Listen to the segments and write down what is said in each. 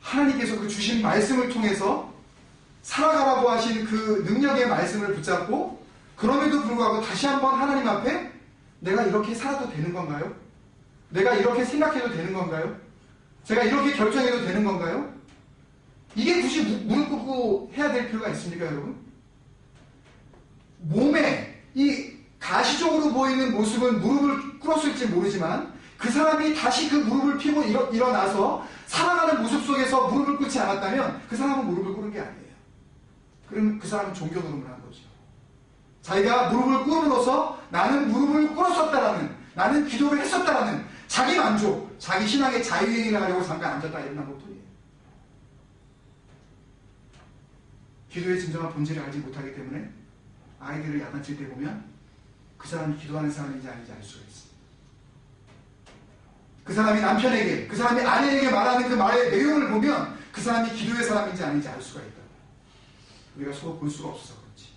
하나님께서 그 주신 말씀을 통해서 살아가라고 하신 그 능력의 말씀을 붙잡고 그럼에도 불구하고 다시 한번 하나님 앞에 내가 이렇게 살아도 되는 건가요? 내가 이렇게 생각해도 되는 건가요? 제가 이렇게 결정해도 되는 건가요? 이게 굳이 무릎 꿇고 해야 될 필요가 있습니까, 여러분? 몸에 이 가시적으로 보이는 모습은 무릎을 꿇었을지 모르지만 그 사람이 다시 그 무릎을 펴고 일어나서 살아가는 모습 속에서 무릎을 꿇지 않았다면 그 사람은 무릎을 꿇은 게 아니에요. 그럼 그 사람은 종교 노름을 한 거죠. 자기가 무릎을 꿇음으로써 나는 무릎을 꿇었었다라는, 나는 기도를 했었다라는 자기 만족, 자기 신앙의 자유행위를 하려고 잠깐 앉았다 일어난 것뿐이에요. 기도의 진정한 본질을 알지 못하기 때문에 아이들을 야단칠 때 보면 그 사람이 기도하는 사람인지 아닌지 알 수가 있어요. 그 사람이 남편에게, 그 사람이 아내에게 말하는 그 말의 내용을 보면 그 사람이 기도의 사람인지 아닌지 알 수가 있다. 우리가 서로 볼 수가 없어서 그렇지.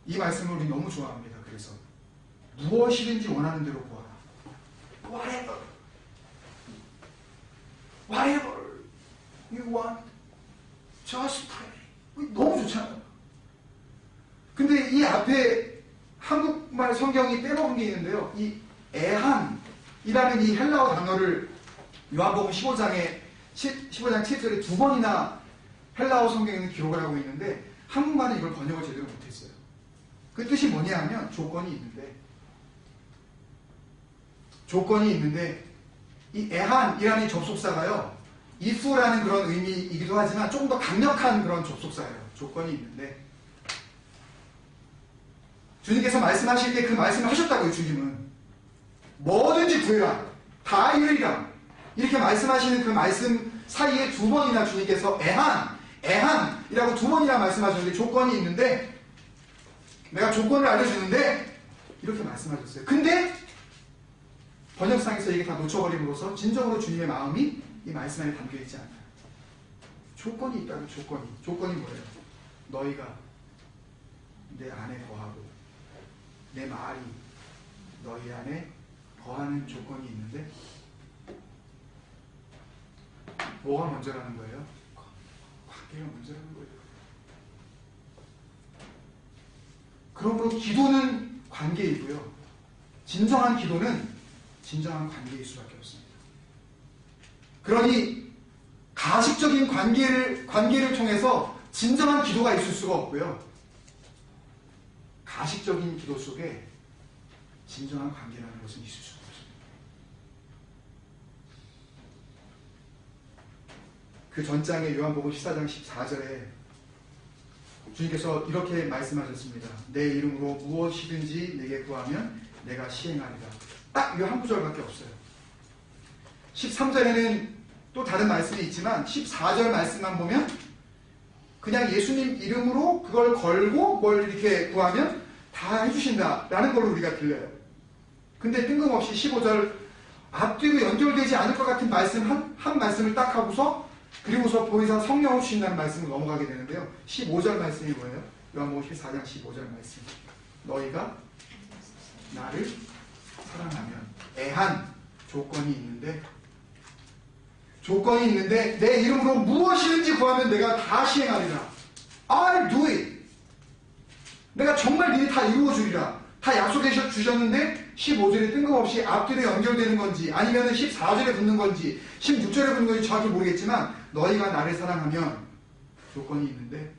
이 말씀을 우리 너무 좋아합니다. 그래서 무엇이든지 원하는 대로 구하라. Whatever. Whatever you want, just pray. 너무 좋잖아요. 근데 이 앞에 한국말 성경이 빼먹은 게 있는데요. 이 애한이라는 이 헬라어 단어를 요한복음 15장 7절에 두 번이나 헬라어 성경에는 기록을 하고 있는데 한국말은 이걸 번역을 제대로 못했어요. 그 뜻이 뭐냐 하면 조건이 있는데 이 애한이라는 이 접속사가요. if라는 그런 의미이기도 하지만 조금 더 강력한 그런 접속사예요. 조건이 있는데 주님께서 말씀하실 때 그 말씀을 하셨다고요. 주님은 뭐든지 구해라 다 이루리라 이렇게 말씀하시는 그 말씀 사이에 두 번이나 주님께서 애한이라고 두 번이나 말씀하셨는데 조건이 있는데 내가 조건을 알려주는데 이렇게 말씀하셨어요. 근데 번역상에서 이게 다 놓쳐버림으로써 진정으로 주님의 마음이 이 말씀 안에 담겨있지 않아요. 조건이 있다는 조건이 뭐예요? 너희가 내 안에 거하고 내 말이 너희 안에 거하는 조건이 있는데 뭐가 먼저라는 거예요? 관계가 먼저라는 거예요. 그러므로 기도는 관계이고요. 진정한 기도는 진정한 관계일 수밖에 없습니다. 그러니 가식적인 관계를 통해서 진정한 기도가 있을 수가 없고요. 가식적인 기도 속에 진정한 관계라는 것은 있을 수가 없습니다. 그 전장의 요한복음 14장 14절에 주님께서 이렇게 말씀하셨습니다. 내 이름으로 무엇이든지 내게 구하면 내가 시행하리라. 딱 이 한 구절밖에 없어요. 13절에는 또 다른 말씀이 있지만 14절 말씀만 보면 그냥 예수님 이름으로 그걸 걸고 뭘 이렇게 구하면 다 해주신다라는 걸로 우리가 들려요. 근데 뜬금없이 15절 앞뒤로 연결되지 않을 것 같은 말씀 한 말씀을 딱 하고서 그리고서 더 이상 성령을 주신다는 말씀을 넘어가게 되는데요. 15절 말씀이 뭐예요? 요한복음 14장 15절 말씀. 너희가 나를 사랑하면 애한 조건이 있는데 내 이름으로 무엇이든지 구하면 내가 다 시행하리라. I'll do it. 내가 정말 니네 다 이루어주리라. 다 약속해 주셨는데 15절에 뜬금없이 앞뒤로 연결되는 건지 아니면 14절에 붙는 건지 16절에 붙는 건지 정확히 모르겠지만 너희가 나를 사랑하면 조건이 있는데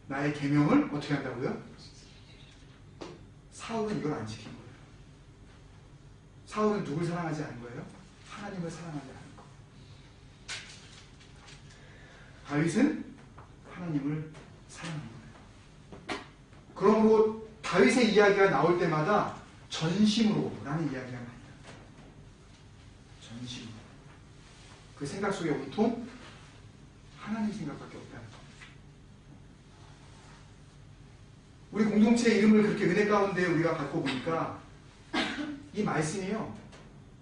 나의 계명을 어떻게 한다고요? 사울은 이걸 안 지킨 거예요. 사울은 누굴 사랑하지 않은 거예요? 하나님을 사랑하지 않은 거예요. 다윗은 하나님을 사랑하는 거예요. 그러므로 다윗의 이야기가 나올 때마다 전심으로 라는 이야기가 많이 나요. 전심으로. 그 생각 속에 온통 하나님 생각밖에 없다는 거. 우리 공동체의 이름을 그렇게 은혜 가운데 우리가 갖고 보니까 이 말씀이요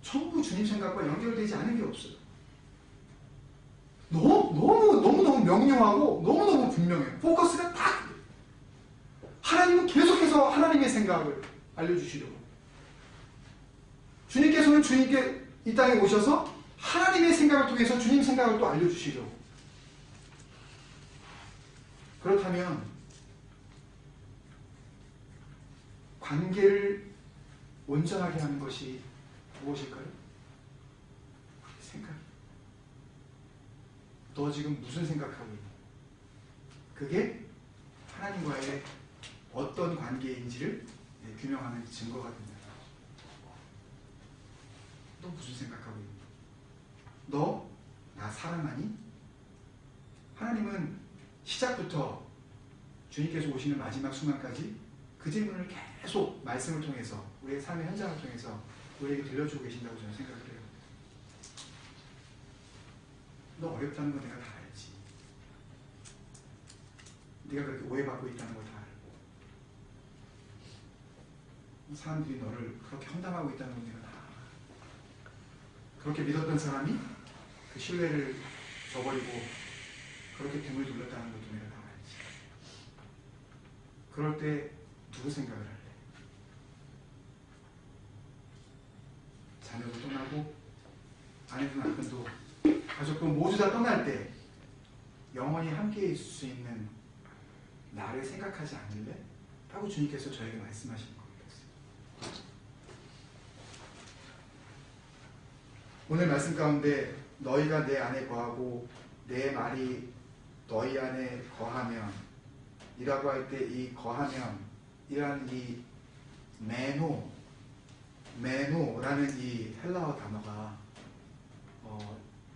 전부 주님 생각과 연결되지 않은 게 없어요. 너무 명료하고 너무너무 분명해요. 포커스가 딱 하나님은 계속해서 하나님의 생각을 알려주시려고 주님께서는 주님께 이 땅에 오셔서 하나님의 생각을 통해서 주님 생각을 또 알려주시죠. 그렇다면 관계를 온전하게 하는 것이 무엇일까요? 생각. 너 지금 무슨 생각하고 있니? 그게 하나님과의 어떤 관계인지를 규명하는 증거가 됩니다. 너 무슨 생각하고 있니? 너 나 사랑하니? 하나님은 시작부터 주님께서 오시는 마지막 순간까지 그 질문을 계속 말씀을 통해서 우리의 삶의 현장을 통해서 우리에게 들려주고 계신다고 저는 생각을 해요. 너 어렵다는 거 내가 다 알지. 네가 그렇게 오해받고 있다는 걸 다 알고 사람들이 너를 그렇게 험담하고 있다는 걸 내가 다 알아. 그렇게 믿었던 사람이 그 신뢰를 저버리고 그렇게 등을 돌렸다는 것도 내가 다 알지. 그럴 때 누구 생각을 할래? 자녀도 떠나고 아내도 남편도 가족도 모두 다 떠날 때 영원히 함께 있을 수 있는 나를 생각하지 않을래? 라고 주님께서 저에게 말씀하시는 거겠어요. 오늘 말씀 가운데 너희가 내 안에 거하고 내 말이 너희 안에 거하면 이라고 할 때 이 거하면 이라는 이 메노라는 이 헬라어 단어가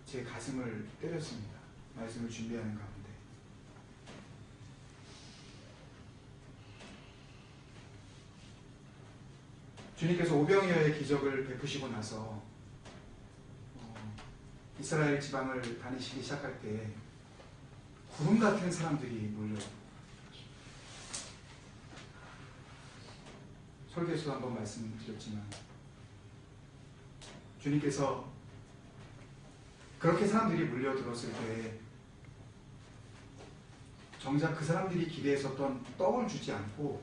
제 가슴을 때렸습니다. 말씀을 준비하는 가운데 주님께서 오병이어의 기적을 베푸시고 나서 이스라엘 지방을 다니시기 시작할 때 구름 같은 사람들이 몰려요. 설교에서도 한번 말씀드렸지만 주님께서 그렇게 사람들이 몰려들었을 때 정작 그 사람들이 기대했었던 떡을 주지 않고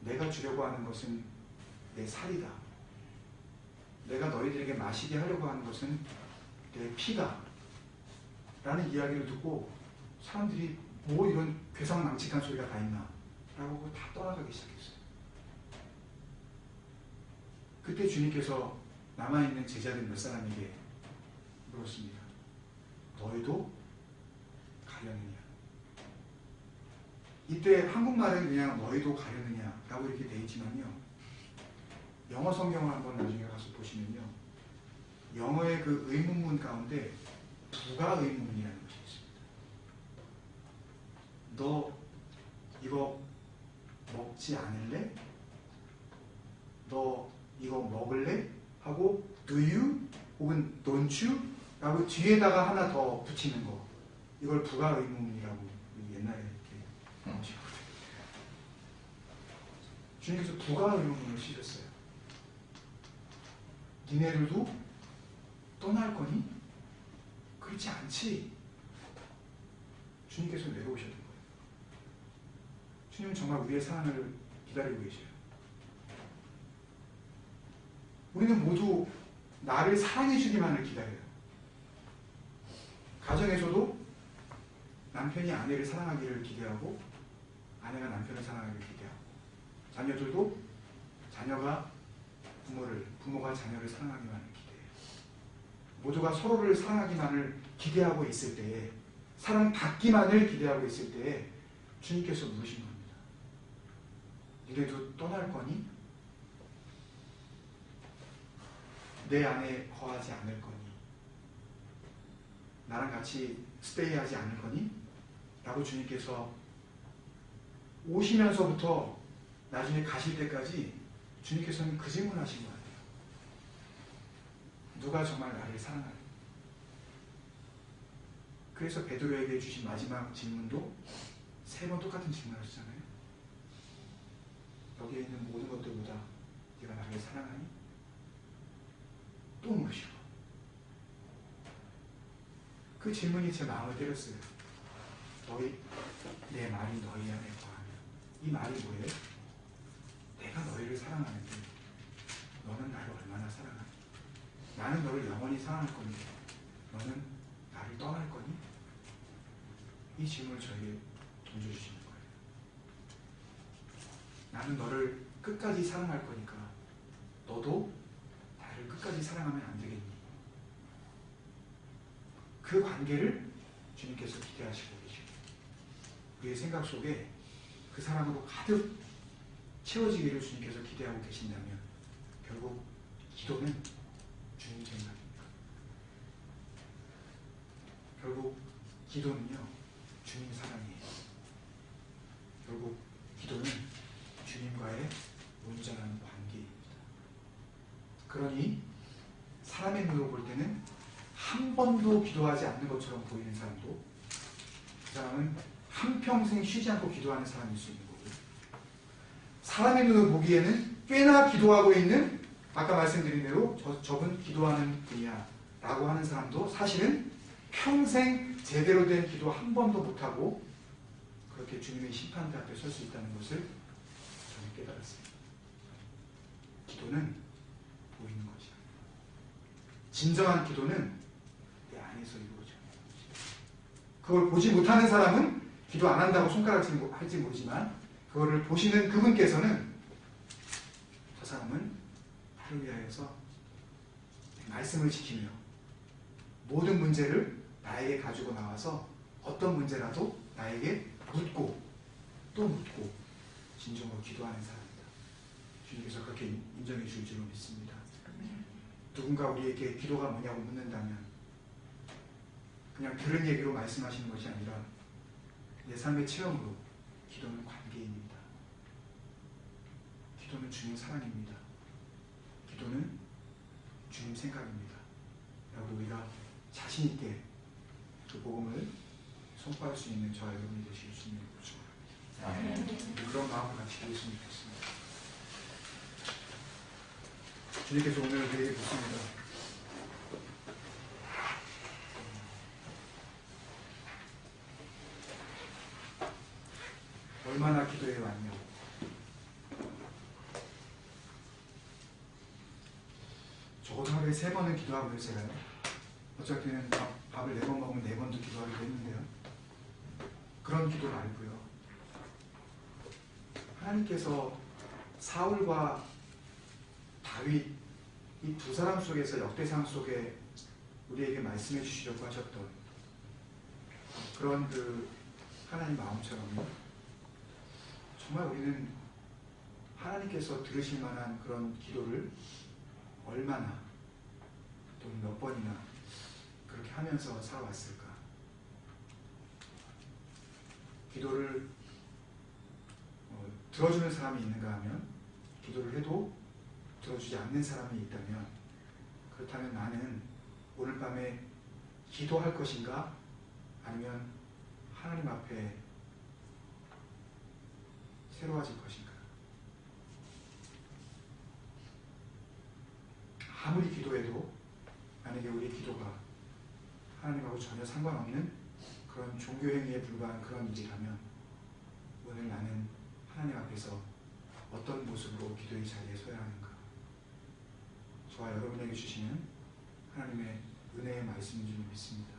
내가 주려고 하는 것은 내 살이다. 내가 너희들에게 마시게 하려고 하는 것은 내 피다. 라는 이야기를 듣고 사람들이 뭐 이런 괴상망측한 소리가 다 있나 라고 하고 다 떠나가기 시작했어요. 그때 주님께서 남아있는 제자들 몇 사람에게 물었습니다. 너희도 가려느냐? 이때 한국말은 그냥 너희도 가려느냐 라고 이렇게 되어 있지만요, 영어 성경을 한번 나중에 가서 보시면요, 영어의 그 의문문 가운데 부가 의문문이라는 것이 있습니다. 너 이거 먹지 않을래? 너 이거 먹을래? 하고 do you 혹은 don't you? 라고 뒤에다가 하나 더 붙이는 거, 이걸 부가 의문문이라고 옛날에 이렇게 나오시거든요. 주님께서 부가 의문문을 쓰셨어요. 니네들도 떠날 거니? 그렇지 않지. 주님께서 내려오셨던 거예요. 주님은 정말 우리의 사랑을 기다리고 계셔요. 우리는 모두 나를 사랑해 주기만을 기다려요. 가정에서도 남편이 아내를 사랑하기를 기대하고 아내가 남편을 사랑하기를 기대하고, 자녀들도 자녀가 부모가 자녀를 사랑하기만을 기대해요. 모두가 서로를 사랑하기만을 기대하고 있을 때에, 사랑받기만을 기대하고 있을 때에 주님께서 물으신 겁니다. 니네도 떠날 거니? 내 안에 거하지 않을 거니? 나랑 같이 스테이하지 않을 거니? 라고 주님께서 오시면서부터 나중에 가실 때까지 주님께서는 그 질문을 하신 것 같아요. 누가 정말 나를 사랑하니? 그래서 베드로에게 주신 마지막 질문도 3번 똑같은 질문을 하시잖아요. 여기에 있는 모든 것들보다 네가 나를 사랑하니? 또 물으시고. 그 질문이 제 마음을 때렸어요. 내 말이 너희 안에 거하면. 이 말이 뭐예요? 내가 너희를 사랑하는데 너는 나를 얼마나 사랑하니? 나는 너를 영원히 사랑할 거니 너는 나를 떠날 거니? 이 질문을 저에게 던져주시는 거예요. 나는 너를 끝까지 사랑할 거니까 너도 나를 끝까지 사랑하면 안 되겠니? 그 관계를 주님께서 기대하시고 계십니다. 우리의 생각 속에 그 사랑으로 가득 채워지기를 주님께서 기대하고 계신다면 결국 기도는 주님 생각입니다. 결국 기도는요 주님 사랑이에요. 결국 기도는 주님과의 온전한 관계입니다. 그러니 사람의 눈으로 볼 때는 한 번도 기도하지 않는 것처럼 보이는 사람도 그 사람은 한평생 쉬지 않고 기도하는 사람일 수 있는 거고요. 사람의 눈으로 보기에는 꽤나 기도하고 있는 아까 말씀드린 대로 저분 기도하는 분이야 라고 하는 사람도 사실은 평생 제대로 된 기도 한 번도 못하고 그렇게 주님의 심판대 앞에 설 수 있다는 것을 저는 깨달았습니다. 기도는 보이는 것이야. 진정한 기도는 내 안에서 이루어져. 그걸 보지 못하는 사람은 기도 안 한다고 손가락질할지 모르지만 그거를 보시는 그분께서는 저 사람은 나를 위하여서 말씀을 지키며 모든 문제를 나에게 가지고 나와서 어떤 문제라도 나에게 묻고 또 묻고 진정으로 기도하는 사람이다. 주님께서 그렇게 인정해 줄 줄로 믿습니다. 누군가 우리에게 기도가 뭐냐고 묻는다면 그냥 들은 얘기로 말씀하시는 것이 아니라 내 삶의 체험으로 기도는 관계입니다. 기도는 주님 사랑입니다. 기도는 주님 생각입니다. 라고 우리가 자신 있게 그 복음을 선포할 수 있는 저와 여러분이 되시길 주님을 축원합니다. 그런 마음을 같이 드렸으면 좋겠습니다. 주님께서 오늘 우리에게 묻습니다. 얼마나 기도해 왔냐? 적어도 하루에 3번은 기도하고요, 제가요. 어쩔 때는 밥을 4번 먹으면 4번도 기도하기도 했는데요. 그런 기도 말고요. 하나님께서 사울과 다윗 이 두 사람 속에서 역대상 속에 우리에게 말씀해 주시려고 하셨던 그런 그 하나님 마음처럼요. 정말 우리는 하나님께서 들으실 만한 그런 기도를 얼마나 또는 몇 번이나 그렇게 하면서 살아왔을까? 기도를 들어주는 사람이 있는가 하면 기도를 해도 들어주지 않는 사람이 있다면 그렇다면 나는 오늘 밤에 기도할 것인가? 아니면 하나님 앞에 새로워질 것인가? 아무리 기도해도 만약에 우리의 기도가 하나님하고 전혀 상관없는 그런 종교행위에 불과한 그런 일이라면 오늘 나는 하나님 앞에서 어떤 모습으로 기도의 자리에 서야 하는가? 저와 여러분에게 주시는 하나님의 은혜의 말씀인 줄 믿습니다.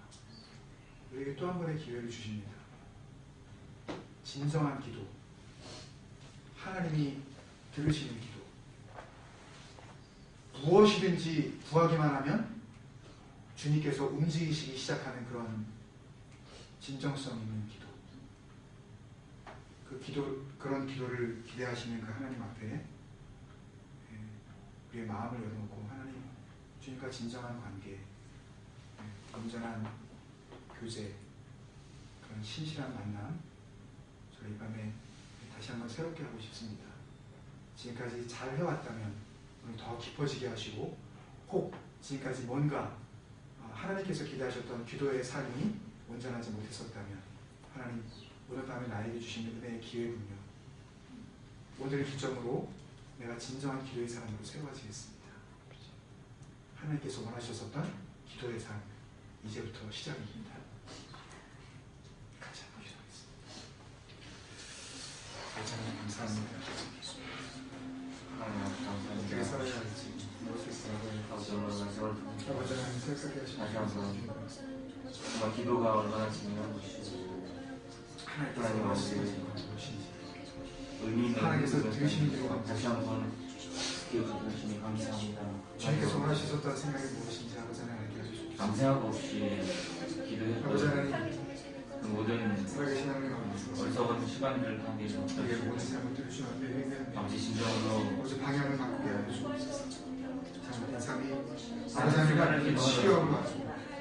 우리에게 또 한 번의 기회를 주십니다. 진정한 기도, 하나님이 들으시는 기도, 무엇이든지 구하기만 하면 주님께서 움직이시기 시작하는 그런 진정성 있는 기도, 그런 기도를 기대하시는 그 하나님 앞에 우리의 마음을 열어놓고 하나님, 주님과 진정한 관계, 온전한 교제, 그런 신실한 만남, 저희 밤에 다시 한번 새롭게 하고 싶습니다. 지금까지 잘 해왔다면 오늘 더 깊어지게 하시고, 혹 지금까지 뭔가 하나님께서 기대하셨던 기도의 삶이 온전하지 못했었다면 하나님, 오늘 밤에 나에게 주신 은혜의 기회군요. 오늘 기점으로 내가 진정한 기도의 사람으로 세워지겠습니다. 하나님께서 원하셨었던 기도의 삶, 이제부터 시작입니다. 같이 한번 기도하겠습니다. 감사합니다. 하나님, 감사합니다. 어떻게 살아야 할지 무엇을 살아야 할지 하시옵소서. 다시 한번 정말 기도가 얼마나 중요한 것이고 하나님 아버지 의미 있는 하나님께서 들으시는 대로 다시 한번 기억해 주시니 감사합니다. 주님께서 원하셨던 생각이 무엇인지 아버지 하나님 알게 해주십시오. 감사하고 없이 아버지 기도했던 하나님 그 모든 살아계신 하나님 어리석은 시간들을 가운데서 우리의 모든 삶을 주 앞에 회개합니다. 아버지 진정으로 아버지 방향을 바꾸게 하여 주옵소서. 잘못된 삶이 아버지 하나님 치료하고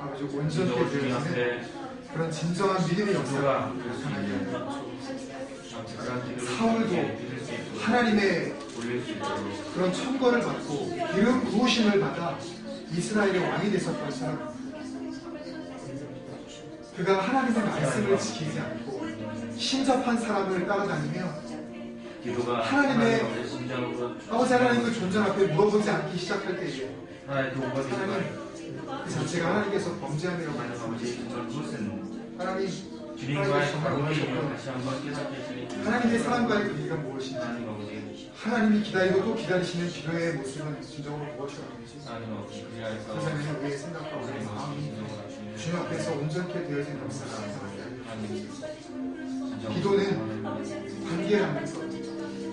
아버지 온전히 진정으로 주님 되어지는 앞에 그런 진정한 믿음의 역사가 기도가 나타나게 하여 주옵소서. 그런 기도를 사울도 드릴 수 있도록 하나님의 올릴 수 있도록 그런 천거를 받고 기름 부으심을 받아 이스라엘의 왕이 됐었던 사람, 그가 하나님의 말씀을 지키지 않고 신접한 사람을 따라다니며 기도가 하나님의 하나님의 심장으로 아버지 하나님 그 존재 앞에 물어보지 않기 시작할 때에 하나의 도움과 하나님 그 자체가 하나님께서 범죄함이라고 하나님 아버지 정말 무슨 하나님 주님과의 관계를 다시 한번 깨닫게 해주니 하나님의 사랑과의 관계가 무엇인지 하나님 아버지 하나님이 기다리고 또 기다리시는 기도의 모습은 진정으로 무엇이라는지 하나님 아버지 그리하여서 세상에 우리의 생각과 우리의 마음이 주님 앞에서 온전케 되어진 역사가 나타나게 하여 기도는 관계라는 것,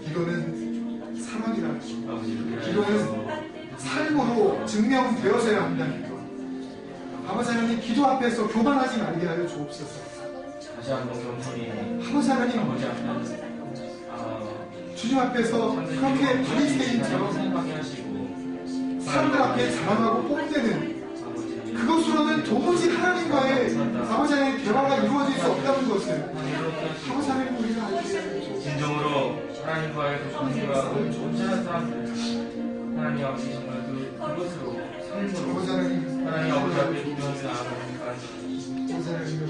기도는 사랑이라는 것, 기도는 삶으로 증명되어져야 한다는 것. 아버지 하나님 기도 앞에서 교만하지 말게 하여 주옵소서. 다시 한번 겸손히 아버지 하나님 아버지 앞에 주님 앞에서 그렇게 바리새인처럼 생각하게 하시고 사람들 앞에 자랑하고 뽐내는 그것으로는 도무지 하나님과의 아버지 하나님의 대화가 이루어질 수 없다는 것을 아버지 하나님 우리가 알게 하여 진정으로 하나님과의 그 관계가 온전한 사람들 하나님 아버지 정말 그것으로 삶으로 아버지 하나님 하나님 아버지 앞에 기도하며 나아가니까 아버지 하나님